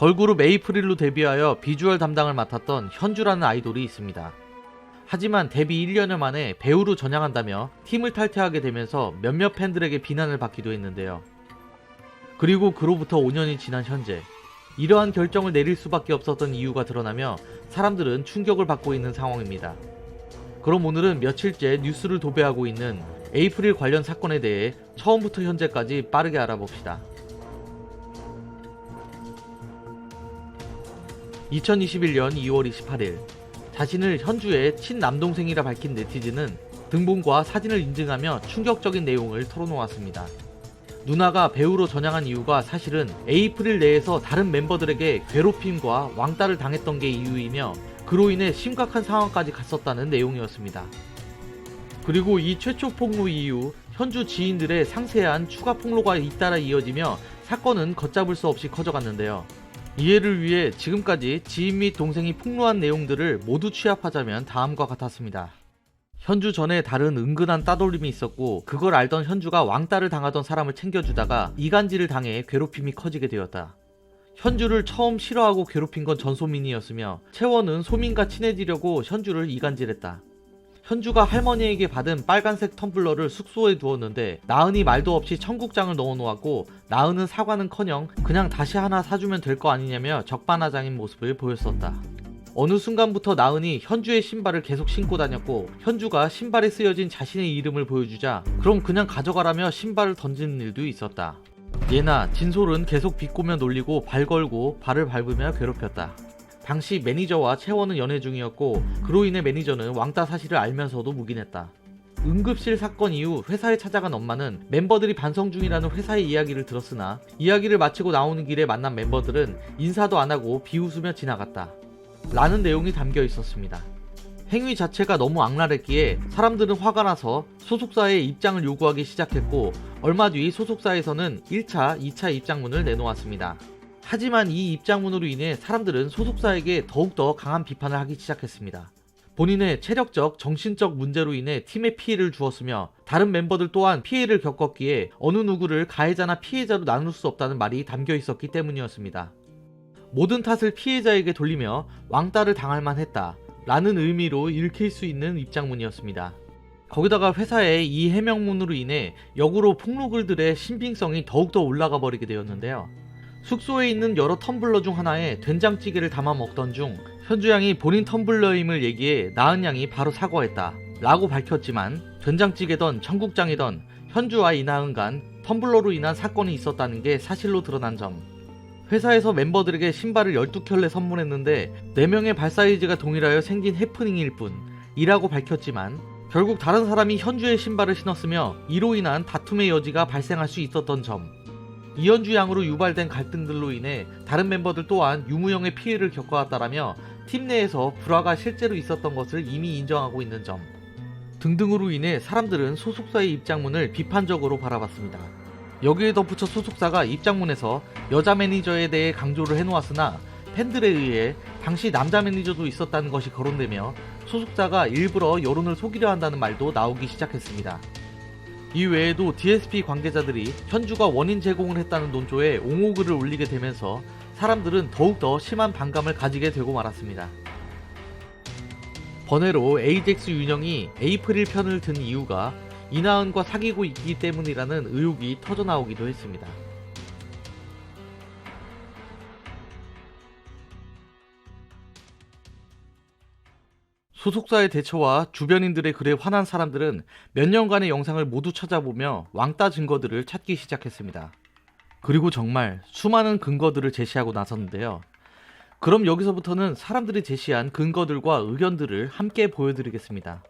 걸그룹 에이프릴로 데뷔하여 비주얼 담당을 맡았던 현주라는 아이돌이 있습니다. 하지만 데뷔 1년여 만에 배우로 전향한다며 팀을 탈퇴하게 되면서 몇몇 팬들에게 비난을 받기도 했는데요. 그리고 그로부터 5년이 지난 현재 이러한 결정을 내릴 수밖에 없었던 이유가 드러나며 사람들은 충격을 받고 있는 상황입니다. 그럼 오늘은 며칠째 뉴스를 도배하고 있는 에이프릴 관련 사건에 대해 처음부터 현재까지 빠르게 알아봅시다. 2021년 2월 28일 자신을 현주의 친남동생이라 밝힌 네티즌은 등본과 사진을 인증하며 충격적인 내용을 털어놓았습니다. 누나가 배우로 전향한 이유가 사실은 에이프릴 내에서 다른 멤버들에게 괴롭힘과 왕따를 당했던 게 이유이며 그로 인해 심각한 상황까지 갔었다는 내용이었습니다. 그리고 이 최초 폭로 이후 현주 지인들의 상세한 추가 폭로가 잇따라 이어지며 사건은 걷잡을 수 없이 커져갔는데요. 이해를 위해 지금까지 지인 및 동생이 폭로한 내용들을 모두 취합하자면 다음과 같았습니다. 현주 전에 다른 은근한 따돌림이 있었고 그걸 알던 현주가 왕따를 당하던 사람을 챙겨주다가 이간질을 당해 괴롭힘이 커지게 되었다. 현주를 처음 싫어하고 괴롭힌 건 전소민이었으며 채원은 소민과 친해지려고 현주를 이간질했다. 현주가 할머니에게 받은 빨간색 텀블러를 숙소에 두었는데 나은이 말도 없이 청국장을 넣어놓았고 나은은 사과는커녕 그냥 다시 하나 사주면 될 거 아니냐며 적반하장인 모습을 보였었다. 어느 순간부터 나은이 현주의 신발을 계속 신고 다녔고 현주가 신발에 쓰여진 자신의 이름을 보여주자 그럼 그냥 가져가라며 신발을 던지는 일도 있었다. 예나 진솔은 계속 비꼬며 놀리고 발 걸고 발을 밟으며 괴롭혔다. 당시 매니저와 채원은 연애 중이었고 그로 인해 매니저는 왕따 사실을 알면서도 묵인했다. 응급실 사건 이후 회사에 찾아간 엄마는 멤버들이 반성 중이라는 회사의 이야기를 들었으나 이야기를 마치고 나오는 길에 만난 멤버들은 인사도 안 하고 비웃으며 지나갔다. 라는 내용이 담겨 있었습니다. 행위 자체가 너무 악랄했기에 사람들은 화가 나서 소속사에 입장을 요구하기 시작했고 얼마 뒤 소속사에서는 1차, 2차 입장문을 내놓았습니다. 하지만 이 입장문으로 인해 사람들은 소속사에게 더욱더 강한 비판을 하기 시작했습니다. 본인의 체력적, 정신적 문제로 인해 팀에 피해를 주었으며 다른 멤버들 또한 피해를 겪었기에 어느 누구를 가해자나 피해자로 나눌 수 없다는 말이 담겨 있었기 때문이었습니다. 모든 탓을 피해자에게 돌리며 왕따를 당할 만했다 라는 의미로 읽힐 수 있는 입장문이었습니다. 거기다가 회사의 이 해명문으로 인해 역으로 폭로글들의 신빙성이 더욱더 올라가 버리게 되었는데요. 숙소에 있는 여러 텀블러 중 하나에 된장찌개를 담아 먹던 중 현주 양이 본인 텀블러임을 얘기해 나은 양이 바로 사과했다 라고 밝혔지만 된장찌개던 청국장이던 현주와 이나은 간 텀블러로 인한 사건이 있었다는 게 사실로 드러난 점, 회사에서 멤버들에게 신발을 12켤레 선물했는데 4명의 발 사이즈가 동일하여 생긴 해프닝일 뿐 이라고 밝혔지만 결국 다른 사람이 현주의 신발을 신었으며 이로 인한 다툼의 여지가 발생할 수 있었던 점, 이현주 양으로 유발된 갈등들로 인해 다른 멤버들 또한 유무형의 피해를 겪어왔다라며 팀 내에서 불화가 실제로 있었던 것을 이미 인정하고 있는 점 등등으로 인해 사람들은 소속사의 입장문을 비판적으로 바라봤습니다. 여기에 덧붙여 소속사가 입장문에서 여자 매니저에 대해 강조를 해놓았으나 팬들에 의해 당시 남자 매니저도 있었다는 것이 거론되며 소속사가 일부러 여론을 속이려 한다는 말도 나오기 시작했습니다. 이 외에도 DSP 관계자들이 현주가 원인 제공을 했다는 논조에 옹호글을 올리게 되면서 사람들은 더욱더 심한 반감을 가지게 되고 말았습니다. 번외로 에이젝스 윤영이 에이프릴 편을 든 이유가 이나은과 사귀고 있기 때문이라는 의혹이 터져나오기도 했습니다. 소속사의 대처와 주변인들의 글에 화난 사람들은 몇 년간의 영상을 모두 찾아보며 왕따 증거들을 찾기 시작했습니다. 그리고 정말 수많은 근거들을 제시하고 나섰는데요. 그럼 여기서부터는 사람들이 제시한 근거들과 의견들을 함께 보여드리겠습니다.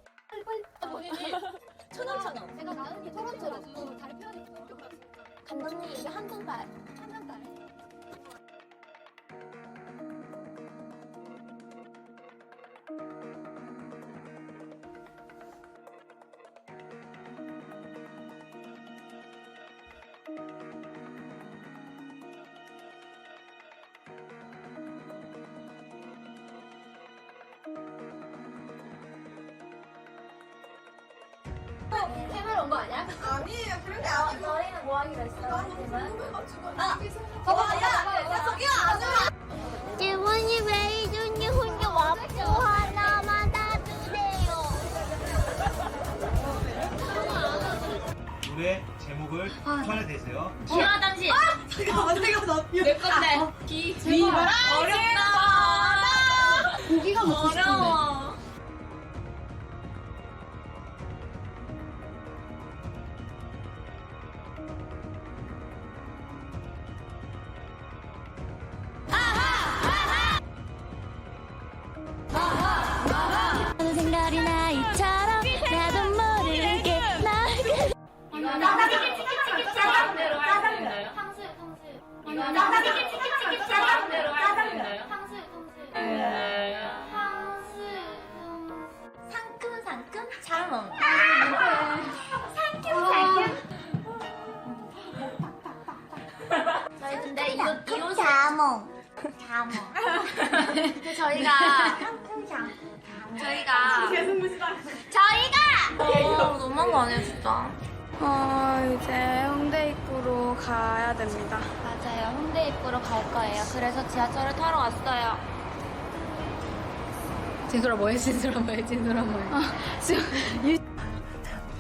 천원 제가 나은이 토론토로 다른 편이 감독님 이게 한돈 달. 생활 온 거 아니야? 아니에요, 그런 게 아니고. 너희는 뭐 하기로 했어? 나는 궁금해가지고. 아, 봐봐, 야, 저기요, 아줌마. 전에 되세요. 기아 당신. 잠깐만 내 건데. 제발. 어렵다. 고기가 먹고 싶은데. 어려워. 하는 생각이 나이처럼 나도 모르게 날 상큼상큼 잘 먹는. 저희 근데 이거 자몽. 저희가 너무한 거 아니에요 진짜. 이제 홍대 입구로 가야 됩니다. 맞아요. 홍대 입구로 갈 거예요. 그래서 지하철을 타러 왔어요. 진솔아 뭐해?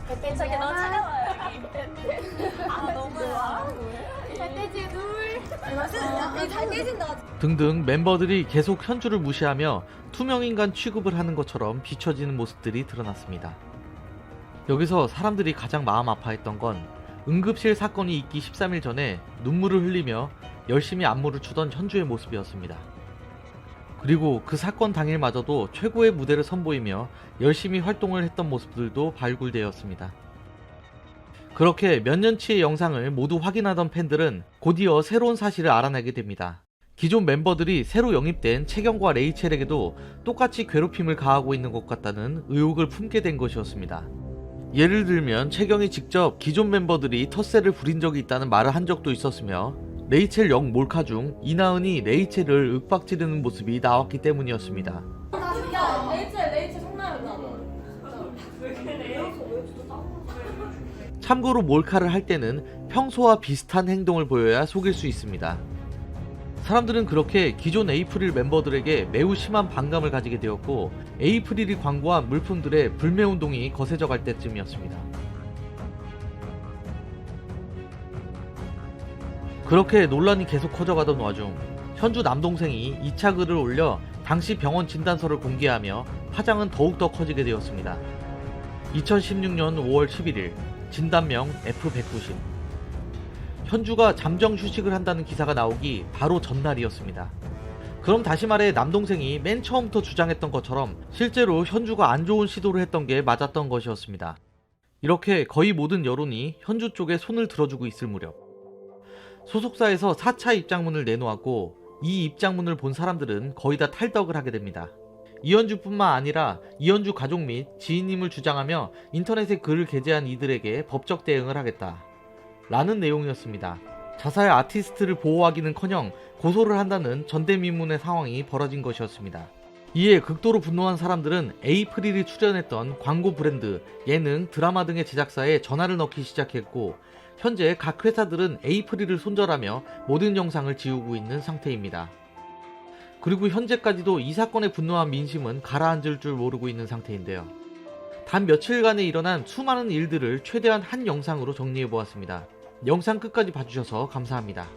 배때지게 너무 차가워요. 배때지에 눈물. 등등 멤버들이 계속 현주를 무시하며 투명인간 취급을 하는 것처럼 비춰지는 모습들이 드러났습니다. 여기서 사람들이 가장 마음 아파했던 건 응급실 사건이 있기 13일 전에 눈물을 흘리며 열심히 안무를 추던 현주의 모습이었습니다. 그리고 그 사건 당일마저도 최고의 무대를 선보이며 열심히 활동을 했던 모습들도 발굴되었습니다. 그렇게 몇 년치의 영상을 모두 확인하던 팬들은 곧이어 새로운 사실을 알아내게 됩니다. 기존 멤버들이 새로 영입된 채경과 레이첼에게도 똑같이 괴롭힘을 가하고 있는 것 같다는 의혹을 품게 된 것이었습니다. 예를 들면 채경이 직접 기존 멤버들이 텃세를 부린 적이 있다는 말을 한 적도 있었으며 레이첼 영 몰카 중 이나은이 레이첼을 윽박지르는 모습이 나왔기 때문이었습니다. 참고로 몰카를 할 때는 평소와 비슷한 행동을 보여야 속일 수 있습니다. 사람들은 그렇게 기존 에이프릴 멤버들에게 매우 심한 반감을 가지게 되었고 에이프릴이 광고한 물품들의 불매운동이 거세져 갈 때쯤이었습니다. 그렇게 논란이 계속 커져가던 와중 현주 남동생이 2차 글을 올려 당시 병원 진단서를 공개하며 파장은 더욱더 커지게 되었습니다. 2016년 5월 11일 진단명 F190. 현주가 잠정 휴식을 한다는 기사가 나오기 바로 전날이었습니다. 그럼 다시 말해 남동생이 맨 처음부터 주장했던 것처럼 실제로 현주가 안 좋은 시도를 했던 게 맞았던 것이었습니다. 이렇게 거의 모든 여론이 현주 쪽에 손을 들어주고 있을 무렵 소속사에서 4차 입장문을 내놓았고 이 입장문을 본 사람들은 거의 다 탈덕을 하게 됩니다. 이현주뿐만 아니라 이현주 가족 및 지인임을 주장하며 인터넷에 글을 게재한 이들에게 법적 대응을 하겠다 라는 내용이었습니다. 자사의 아티스트를 보호하기는커녕 고소를 한다는 전대미문의 상황이 벌어진 것이었습니다. 이에 극도로 분노한 사람들은 에이프릴이 출연했던 광고 브랜드, 예능, 드라마 등의 제작사에 전화를 넣기 시작했고 현재 각 회사들은 에이프릴을 손절하며 모든 영상을 지우고 있는 상태입니다. 그리고 현재까지도 이 사건에 분노한 민심은 가라앉을 줄 모르고 있는 상태인데요. 단 며칠간에 일어난 수많은 일들을 최대한 한 영상으로 정리해보았습니다. 영상 끝까지 봐주셔서 감사합니다.